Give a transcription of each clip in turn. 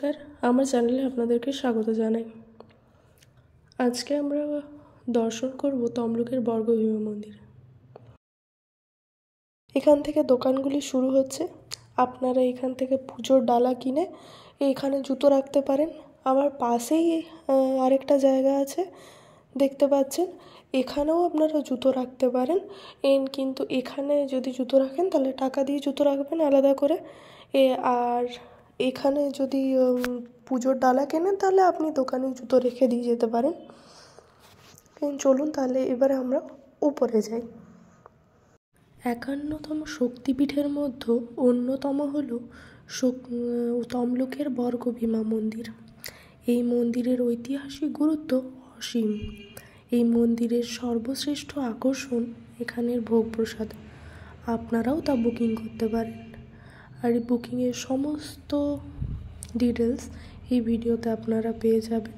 নমস্কার, আমার চ্যানেলে আপনাদেরকে স্বাগত জানাই। আজকে আমরা দর্শন করব তমলুকের বর্গভীমা মন্দির। এখান থেকে দোকানগুলি শুরু হচ্ছে। আপনারা এখান থেকে পুজোর ডালা কিনে এখানে জুতো রাখতে পারেন। আমার পাশেই আরেকটা জায়গা আছে, দেখতে পাচ্ছেন, এখানেও আপনারা জুতো রাখতে পারেন। কিন্তু এখানে যদি জুতো রাখেন তাহলে টাকা দিয়ে জুতো রাখবেন আলাদা করে। আর এখানে যদি পুজোর ডালা কেনেন তাহলে আপনি দোকানে জুতো রেখে দিয়ে যেতে পারেন। চলুন তাহলে এবারে আমরা উপরে যাই। 51তম শক্তিপীঠের মধ্যে অন্যতম হল তমলুকের বর্গভীমা মন্দির। এই মন্দিরের ঐতিহাসিক গুরুত্ব অসীম। এই মন্দিরের সর্বশ্রেষ্ঠ আকর্ষণ এখানের ভোগ প্রসাদ। আপনারাও তা বুকিং করতে পারেন। আর এই বুকিংয়ের সমস্ত ডিটেলস এই ভিডিওতে আপনারা পেয়ে যাবেন।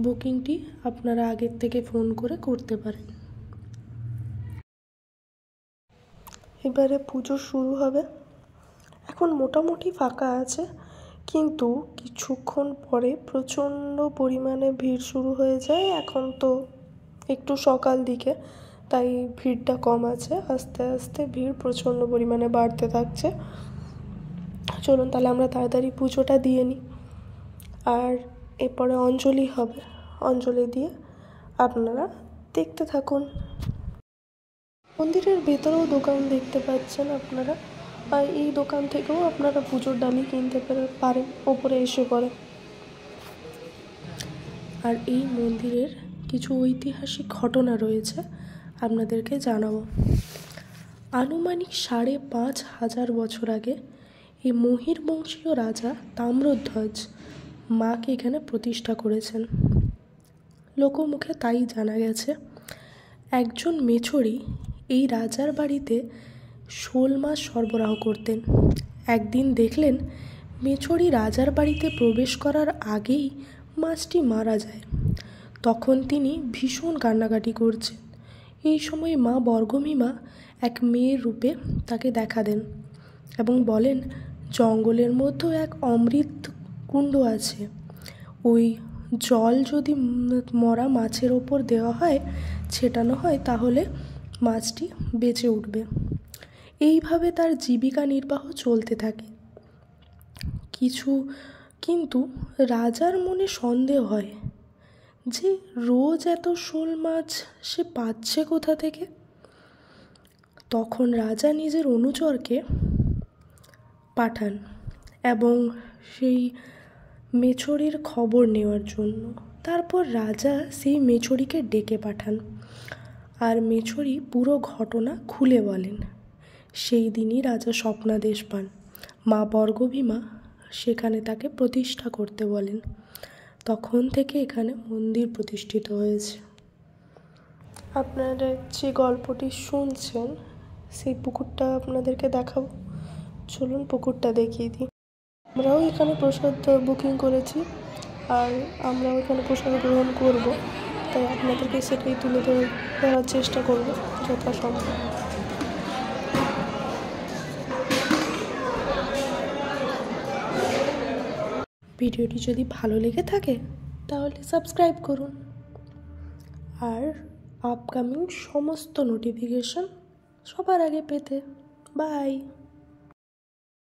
বুকিংটি আপনারা আগের থেকে ফোন করে করতে পারেন। এবারে পুজো শুরু হবে। এখন মোটামুটি ফাঁকা আছে, কিন্তু কিছুক্ষণ পরে প্রচণ্ড পরিমাণে ভিড় শুরু হয়ে যায়। এখন তো একটু সকাল দিকে, তাই ভিড়টা কম আছে। আস্তে আস্তে ভিড় প্রচণ্ড পরিমাণে বাড়তে থাকছে। চলুন তাহলে আমরা তাড়াতাড়ি পুজোটা দিয়ে নিই। আর এরপরে অঞ্জলি হবে। অঞ্জলি দিয়ে আপনারা দেখতে থাকুন। মন্দিরের ভেতরেও দোকান দেখতে পাচ্ছেন আপনারা। আর এই দোকান থেকেও আপনারা পুজোর ডালি কিনতে পারেন ওপরে এসে পড়ে। আর এই মন্দিরের কিছু ঐতিহাসিক ঘটনা রয়েছে, আপনাদেরকে জানাবো। আনুমানিক ৫,৫০০ বছর আগে এই মহির বংশীয় রাজা তাম্রধ্বজ মাকে এখানে প্রতিষ্ঠা করেছেন। লোকমুখে তাই জানা গেছে। একজন মেছরি এই রাজার বাড়িতে শোল মাছ সরবরাহ করতেন। একদিন দেখলেন মেছরি রাজার বাড়িতে প্রবেশ করার আগেই মাছটি মারা যায়। তখন তিনি ভীষণ কান্নাকাটি করছেন। এই সময় মা বর্গভীমা এক মেয়ের রূপে তাকে দেখা দেন এবং বলেন, জঙ্গলের মধ্যে এক অমৃত কুণ্ড আছে। ওই জল যদি মরা মাছের ওপর দেওয়া হয়, ছেটানো হয়, তাহলে মাছটি বেঁচে উঠবে। এইভাবে তার জীবিকা নির্বাহ চলতে থাকে। কিন্তু রাজার মনে সন্দেহ হয় যে রোজ এত শোল মাছ সে পাচ্ছে কোথা থেকে। তখন রাজা নিজের অনুচরকে পাঠান এবং সেই মেছরির খবর নেওয়ার জন্য। তারপর রাজা সেই মেছরিকে ডেকে পাঠান আর মেছরি পুরো ঘটনা খুলে বলেন। সেই দিনই রাজা স্বপ্নাদেশ পান। মা বর্গভীমা সেখানে তাকে প্রতিষ্ঠা করতে বলেন। তখন থেকে এখানে মন্দির প্রতিষ্ঠিত হয়েছে। আপনারা যে গল্পটি শুনছেন সেই পুকুরটা আপনাদেরকে দেখাবো। চলুন পুকুরটা দেখিয়ে দিই। আমরাও এখানে প্রসাদ বুকিং করেছি আর আমরাও এখানে প্রসাদ গ্রহণ করব, তাই আপনাদেরকে সেটাই তুলে ধরার চেষ্টা করব যথাসম্ভব। ভিডিওটি যদি ভালো লেগে থাকে তাহলে সাবস্ক্রাইব করুন আর আপকামিং সমস্ত নোটিফিকেশন সবার আগে পেতে। বাই।